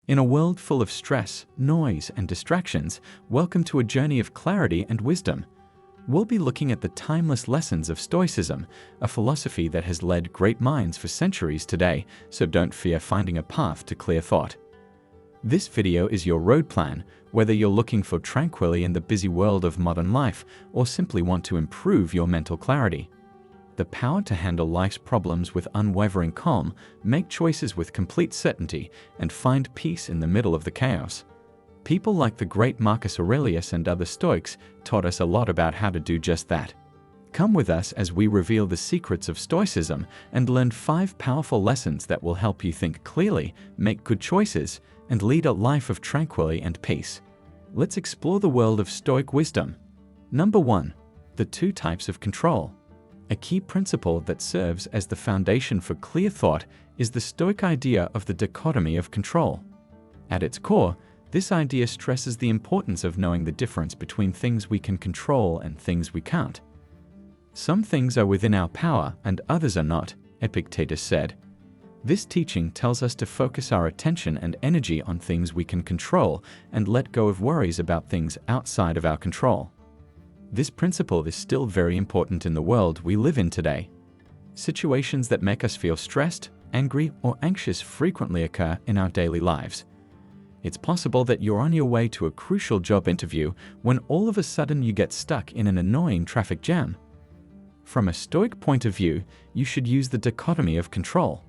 In a world full of stress, noise, and distractions, welcome to a journey of clarity and wisdom. We'll be looking at the timeless lessons of Stoicism, a philosophy that has led great minds for centuries today, so don't fear finding a path to clear thought. This video is your road plan, whether you're looking for tranquility in the busy world of modern life or simply want to improve your mental clarity. The power to handle life's problems with unwavering calm, make choices with complete certainty, and find peace in the middle of the chaos. People like the great Marcus Aurelius and other Stoics taught us a lot about how to do just that. Come with us as we reveal the secrets of Stoicism and learn 5 powerful lessons that will help you think clearly, make good choices, and lead a life of tranquility and peace. Let's explore the world of Stoic wisdom. Number 1. The 2 types of control. A key principle that serves as the foundation for clear thought is the Stoic idea of the dichotomy of control. At its core, this idea stresses the importance of knowing the difference between things we can control and things we can't. Some things are within our power and others are not, Epictetus said. This teaching tells us to focus our attention and energy on things we can control and let go of worries about things outside of our control. This principle is still very important in the world we live in today. Situations that make us feel stressed, angry, or anxious frequently occur in our daily lives. It's possible that you're on your way to a crucial job interview when all of a sudden you get stuck in an annoying traffic jam. From a Stoic point of view, you should use the dichotomy of control.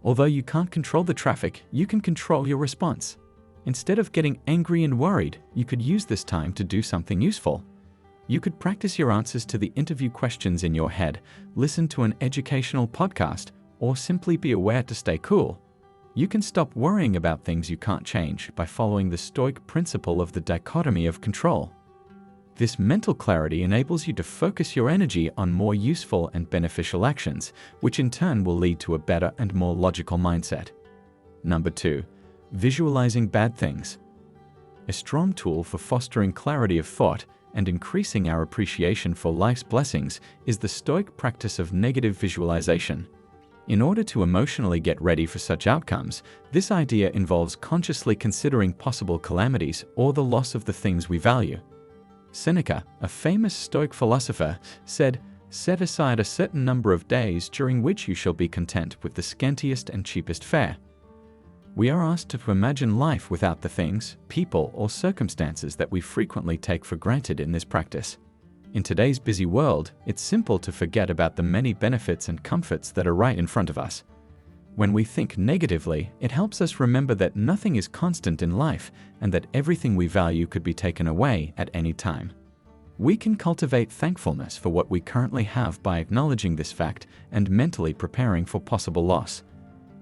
Although you can't control the traffic, you can control your response. Instead of getting angry and worried, you could use this time to do something useful. You could practice your answers to the interview questions in your head, listen to an educational podcast, or simply be aware to stay cool. You can stop worrying about things you can't change by following the Stoic principle of the dichotomy of control. This mental clarity enables you to focus your energy on more useful and beneficial actions, which in turn will lead to a better and more logical mindset. Number 2. Visualizing bad things. A strong tool for fostering clarity of thought and increasing our appreciation for life's blessings is the Stoic practice of negative visualization. In order to emotionally get ready for such outcomes, this idea involves consciously considering possible calamities or the loss of the things we value. Seneca, a famous Stoic philosopher, said, "Set aside a certain number of days during which you shall be content with the scantiest and cheapest fare." We are asked to imagine life without the things, people, or circumstances that we frequently take for granted in this practice. In today's busy world, it's simple to forget about the many benefits and comforts that are right in front of us. When we think negatively, it helps us remember that nothing is constant in life and that everything we value could be taken away at any time. We can cultivate thankfulness for what we currently have by acknowledging this fact and mentally preparing for possible loss.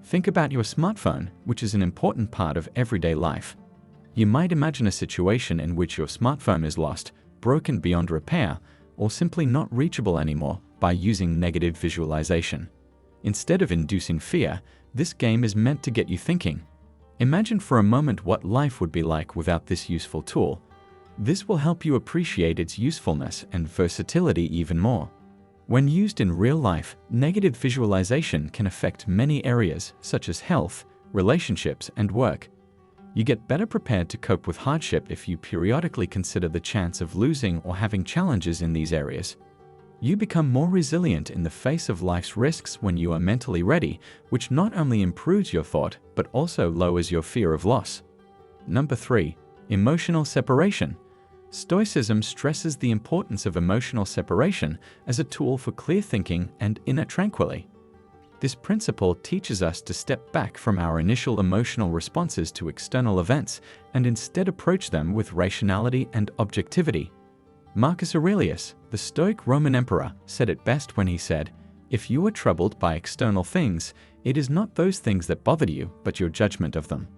Think about your smartphone, which is an important part of everyday life. You might imagine a situation in which your smartphone is lost, broken beyond repair, or simply not reachable anymore by using negative visualization. Instead of inducing fear, this game is meant to get you thinking. Imagine for a moment what life would be like without this useful tool. This will help you appreciate its usefulness and versatility even more. When used in real life, negative visualization can affect many areas such as health, relationships, and work. You get better prepared to cope with hardship if you periodically consider the chance of losing or having challenges in these areas. You become more resilient in the face of life's risks when you are mentally ready, which not only improves your thought, but also lowers your fear of loss. Number 3. Emotional separation. Stoicism stresses the importance of emotional separation as a tool for clear thinking and inner tranquility. This principle teaches us to step back from our initial emotional responses to external events and instead approach them with rationality and objectivity. Marcus Aurelius, the Stoic Roman emperor, said it best when he said, "If you are troubled by external things, it is not those things that bother you, but your judgment of them."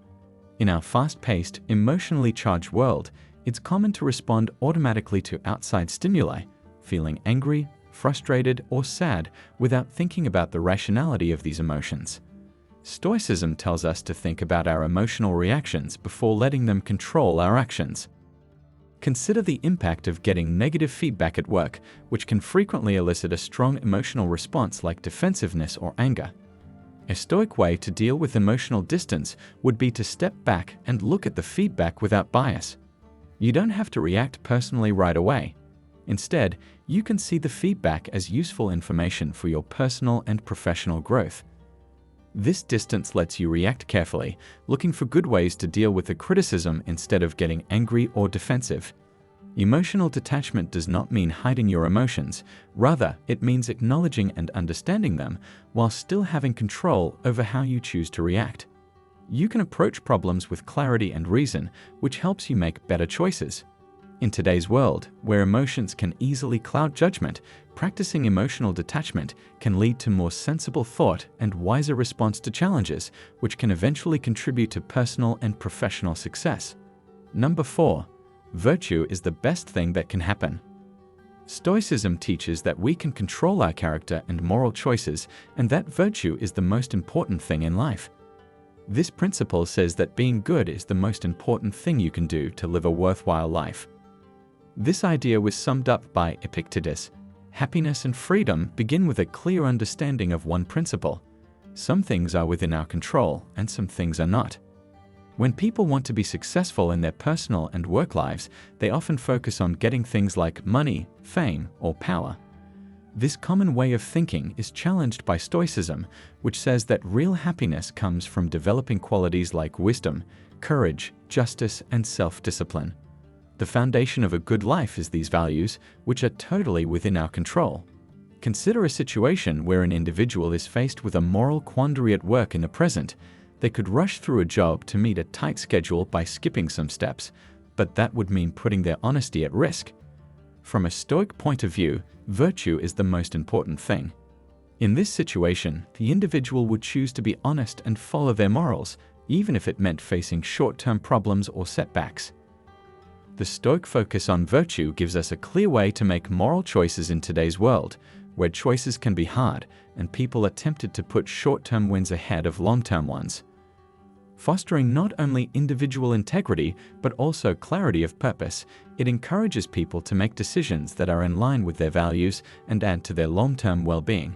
In our fast-paced, emotionally charged world, it's common to respond automatically to outside stimuli, feeling angry, frustrated, or sad without thinking about the rationality of these emotions. Stoicism tells us to think about our emotional reactions before letting them control our actions. Consider the impact of getting negative feedback at work, which can frequently elicit a strong emotional response like defensive or anger. A Stoic way to deal with emotional distance would be to step back and look at the feedback without bias. You don't have to react personally right away. Instead, you can see the feedback as useful information for your personal and professional growth. This distance lets you react carefully, looking for good ways to deal with the criticism instead of getting angry or defensive. Emotional detachment does not mean hiding your emotions. Rather, it means acknowledging and understanding them while still having control over how you choose to react. You can approach problems with clarity and reason, which helps you make better choices. In today's world, where emotions can easily cloud judgment, practicing emotional detachment can lead to more sensible thought and wiser response to challenges, which can eventually contribute to personal and professional success. Number 4. Virtue is the best thing that can happen. Stoicism teaches that we can control our character and moral choices, and that virtue is the most important thing in life. This principle says that being good is the most important thing you can do to live a worthwhile life. This idea was summed up by Epictetus. Happiness and freedom begin with a clear understanding of one principle. Some things are within our control, and some things are not. When people want to be successful in their personal and work lives, they often focus on getting things like money, fame, or power. This common way of thinking is challenged by Stoicism, which says that real happiness comes from developing qualities like wisdom, courage, justice, and self-discipline. The foundation of a good life is these values, which are totally within our control. Consider a situation where an individual is faced with a moral quandary at work in the present. They could rush through a job to meet a tight schedule by skipping some steps, but that would mean putting their honesty at risk. From a Stoic point of view, virtue is the most important thing. In this situation, the individual would choose to be honest and follow their morals, even if it meant facing short-term problems or setbacks. The Stoic focus on virtue gives us a clear way to make moral choices in today's world, where choices can be hard and people are tempted to put short-term wins ahead of long-term ones. Fostering not only individual integrity but also clarity of purpose, it encourages people to make decisions that are in line with their values and add to their long-term well-being.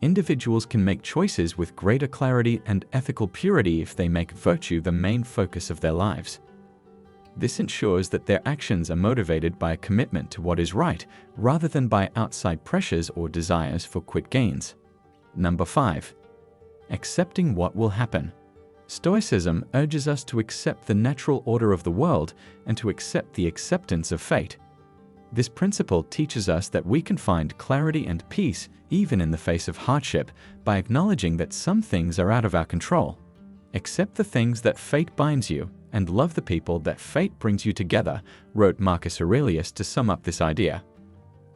Individuals can make choices with greater clarity and ethical purity if they make virtue the main focus of their lives. This ensures that their actions are motivated by a commitment to what is right, rather than by outside pressures or desires for quick gains. Number 5. Accepting what will happen. Stoicism urges us to accept the natural order of the world and to accept the acceptance of fate. This principle teaches us that we can find clarity and peace even in the face of hardship by acknowledging that some things are out of our control. Accept the things that fate binds you and love the people that fate brings you together, wrote Marcus Aurelius to sum up this idea.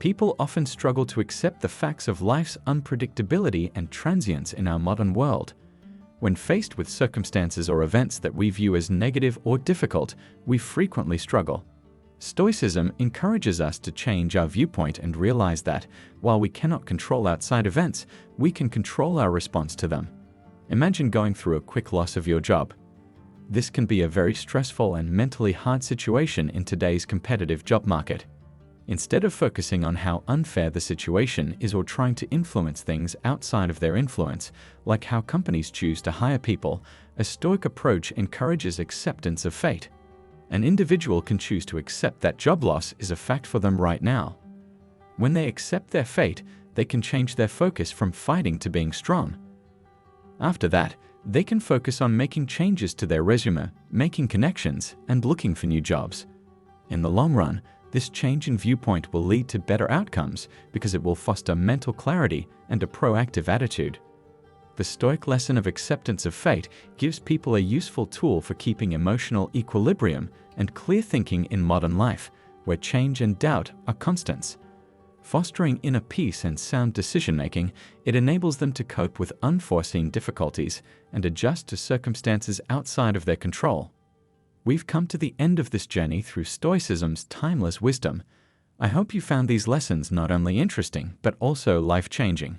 People often struggle to accept the facts of life's unpredictability and transience in our modern world. When faced with circumstances or events that we view as negative or difficult, we frequently struggle. Stoicism encourages us to change our viewpoint and realize that, while we cannot control outside events, we can control our response to them. Imagine going through a quick loss of your job. This can be a very stressful and mentally hard situation in today's competitive job market. Instead of focusing on how unfair the situation is or trying to influence things outside of their influence, like how companies choose to hire people, a Stoic approach encourages acceptance of fate. An individual can choose to accept that job loss is a fact for them right now. When they accept their fate, they can change their focus from fighting to being strong. After that, they can focus on making changes to their resume, making connections, and looking for new jobs. In the long run, this change in viewpoint will lead to better outcomes because it will foster mental clarity and a proactive attitude. The Stoic lesson of acceptance of fate gives people a useful tool for keeping emotional equilibrium and clear thinking in modern life, where change and doubt are constants. Fostering inner peace and sound decision-making, it enables them to cope with unforeseen difficulties and adjust to circumstances outside of their control. We've come to the end of this journey through Stoicism's timeless wisdom. I hope you found these lessons not only interesting, but also life-changing.